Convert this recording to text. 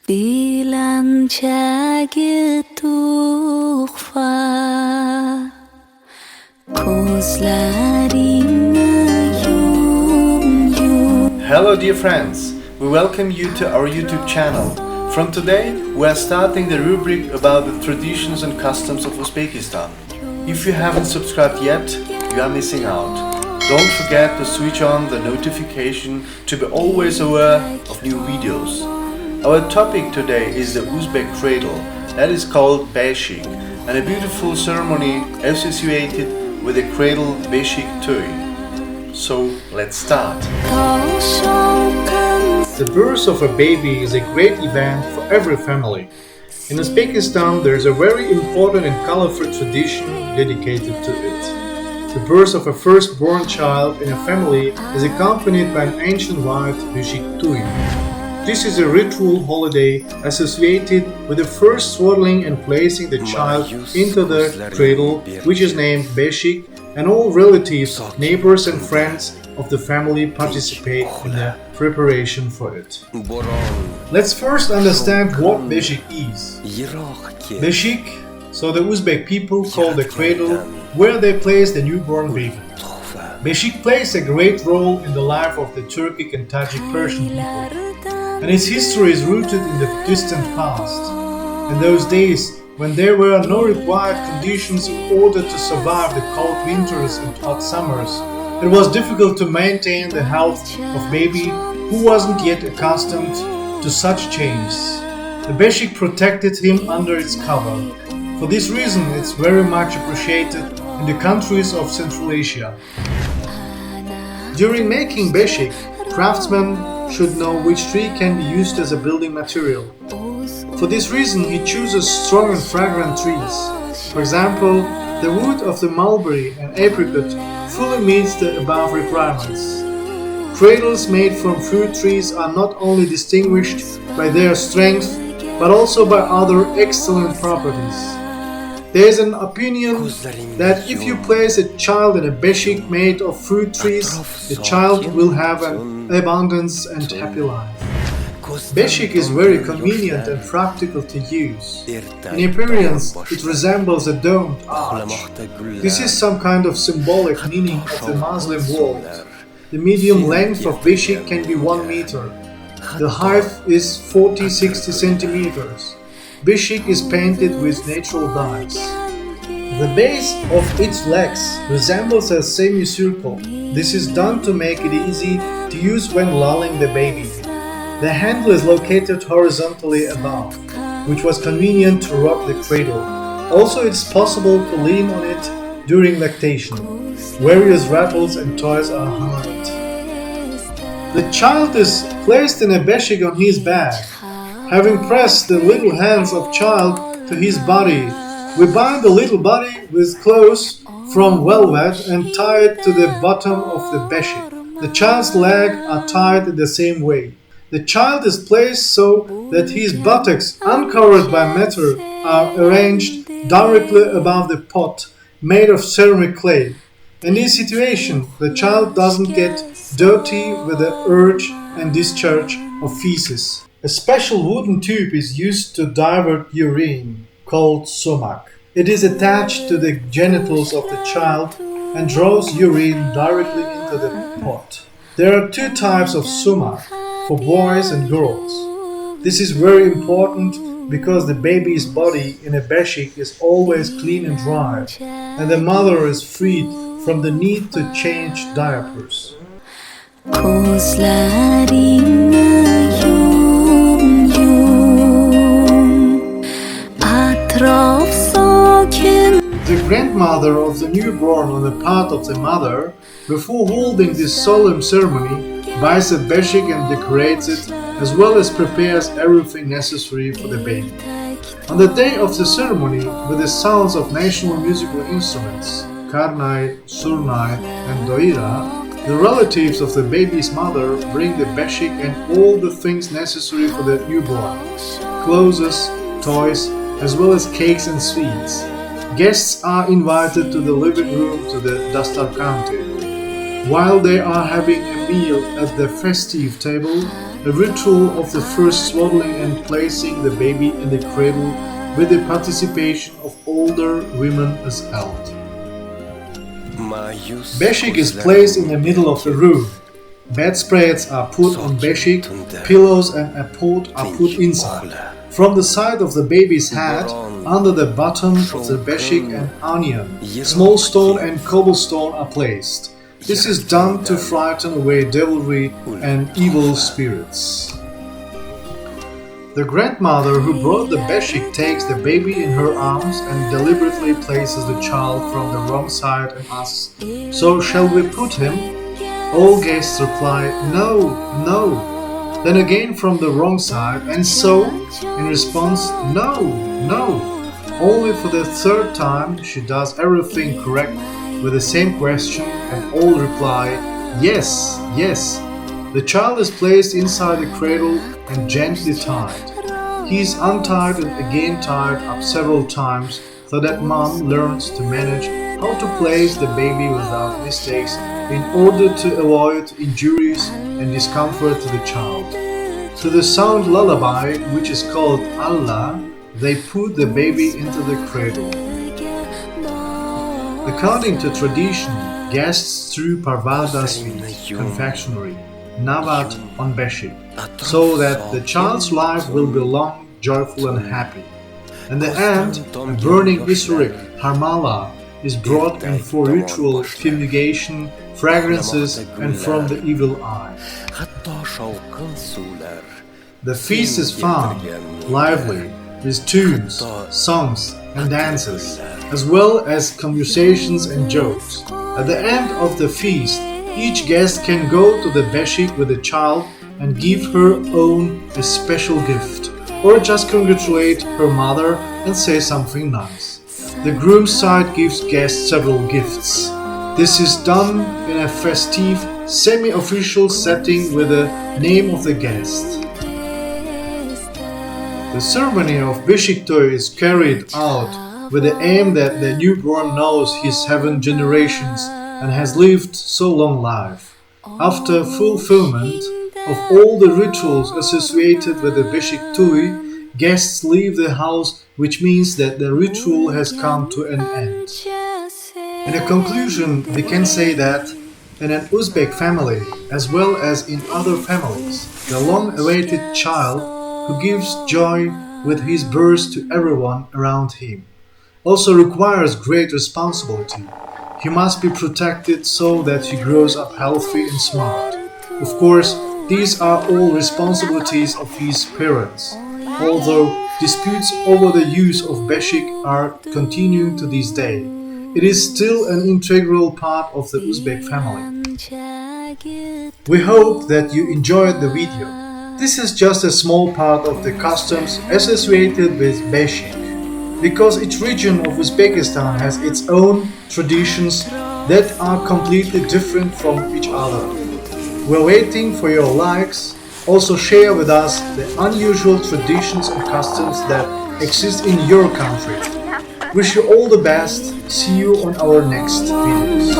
Bilanchagi tuhfa ko'zlaringni yum. Hello dear friends, we welcome you to our YouTube channel. From today we are starting the rubric about the traditions and customs of Uzbekistan. If you haven't subscribed yet, you are missing out. Don't forget to switch on the notification to be always aware of new videos. Our topic today is the Uzbek cradle, that is called Beshik, and a beautiful ceremony associated with the cradle Beshik toy. So let's start. The birth of a baby is a great event for every family. In Uzbekistan, there is a very important and colorful tradition dedicated to it. The birth of a firstborn child in a family is accompanied by an ancient rite, Beshik. This is a ritual holiday associated with the first swaddling and placing the child into the cradle, which is named Beshik, and all relatives, neighbors and friends of the family participate in the preparation for it. Let's first understand what Beshik is. Beshik, so the Uzbek people call the cradle where they place the newborn baby. Beshik plays a great role in the life of the Turkic and Tajik Persian people, and its history is rooted in the distant past. In those days, when there were no required conditions in order to survive the cold winters and hot summers, it was difficult to maintain the health of baby who wasn't yet accustomed to such changes. The Beshik protected him under its cover. For this reason, it's very much appreciated in the countries of Central Asia. During making Beshik, craftsmen should know which tree can be used as a building material. For this reason, he chooses strong and fragrant trees. For example, the wood of the mulberry and apricot fully meets the above requirements. Cradles made from fruit trees are not only distinguished by their strength, but also by other excellent properties. There is an opinion that if you place a child in a beshik made of fruit trees, the child will have an abundance and happy life. Beshik is very convenient and practical to use. In appearance, it resembles a domed arch. This is some kind of symbolic meaning of the Muslim world. The medium length of Beshik can be 1 meter. The height is 40-60 centimeters. Beshik is painted with natural dyes. The base of its legs resembles a semicircle. This is done to make it easy to use when lulling the baby. The handle is located horizontally above, which was convenient to rock the cradle. Also, it's possible to lean on it during lactation. Various rattles and toys are hung on it. The child is placed in a beshik on his back. Having pressed the little hands of child to his body, we bind the little body with clothes from velvet and tie it to the bottom of the beshik. The child's legs are tied in the same way. The child is placed so that his buttocks, uncovered by matter, are arranged directly above the pot made of ceramic clay. In this situation, the child doesn't get dirty with the urge and discharge of feces. A special wooden tube is used to divert urine, called sumak. It is attached to the genitals of the child and draws urine directly into the pot. There are 2 types of sumak, for boys and girls. This is very important because the baby's body in a beshik is always clean and dry, and the mother is freed from the need to change diapers. The grandmother of the newborn on the part of the mother, before holding this solemn ceremony, buys a beshik and decorates it, as well as prepares everything necessary for the baby. On the day of the ceremony, with the sounds of national musical instruments, karnay, surnay, and doira, the relatives of the baby's mother bring the beshik and all the things necessary for the newborn: clothes, toys, as well as cakes and sweets. Guests are invited to the living room to the dastarkhan table. While they are having a meal at the festive table, a ritual of the first swaddling and placing the baby in the cradle with the participation of older women as held. Beshik is placed in the middle of the room. Bedspreads are put on Beshik, pillows and a pot are put inside. From the side of the baby's head, under the bottom of the Beshik, an onion, small stone and cobblestone are placed. This is done to frighten away devilry and evil spirits. The grandmother who brought the Beshik takes the baby in her arms and deliberately places the child from the wrong side and asks, "So shall we put him?" All guests reply, "No, no." Then again from the wrong side, and so, in response, "No, no." Only for the third time she does everything correct with the same question, and all reply, "Yes, yes." The child is placed inside the cradle and gently tied. He is untied and again tied up several times so that mom learns to manage how to place the baby without mistakes in order to avoid injuries and discomfort to the child. To the sound lullaby, which is called Allah, they put the baby into the cradle. According to tradition, guests threw parvada sweet confectionery, nabat, on Beshik, so that the child's life will be long, joyful and happy. In the end, a burning Isurik, harmala, is brought in for ritual fumigation, fragrances and from the evil eye. The feast is fun, lively, with tunes, songs and dances, as well as conversations and jokes. At the end of the feast, each guest can go to the Beshik with the child and give her own a special gift, or just congratulate her mother and say something nice. The groom's side gives guests several gifts. This is done in a festive, semi-official setting with the name of the guest. The ceremony of Beshik is carried out with the aim that the newborn knows his 7 generations and has lived so long life. After fulfillment of all the rituals associated with the Beshik Tui, guests leave the house, which means that the ritual has come to an end. In a conclusion, we can say that in an Uzbek family, as well as in other families, the long-awaited child who gives joy with his birth to everyone around him also requires great responsibility. He must be protected so that he grows up healthy and smart. Of course, these are all responsibilities of his parents, although disputes over the use of Beshik are continuing to this day. It is still an integral part of the Uzbek family. We hope that you enjoyed the video. This is just a small part of the customs associated with Beshik, because each region of Uzbekistan has its own traditions that are completely different from each other. We're waiting for your likes. Also share with us the unusual traditions and customs that exist in your country. Wish you all the best. See you on our next videos.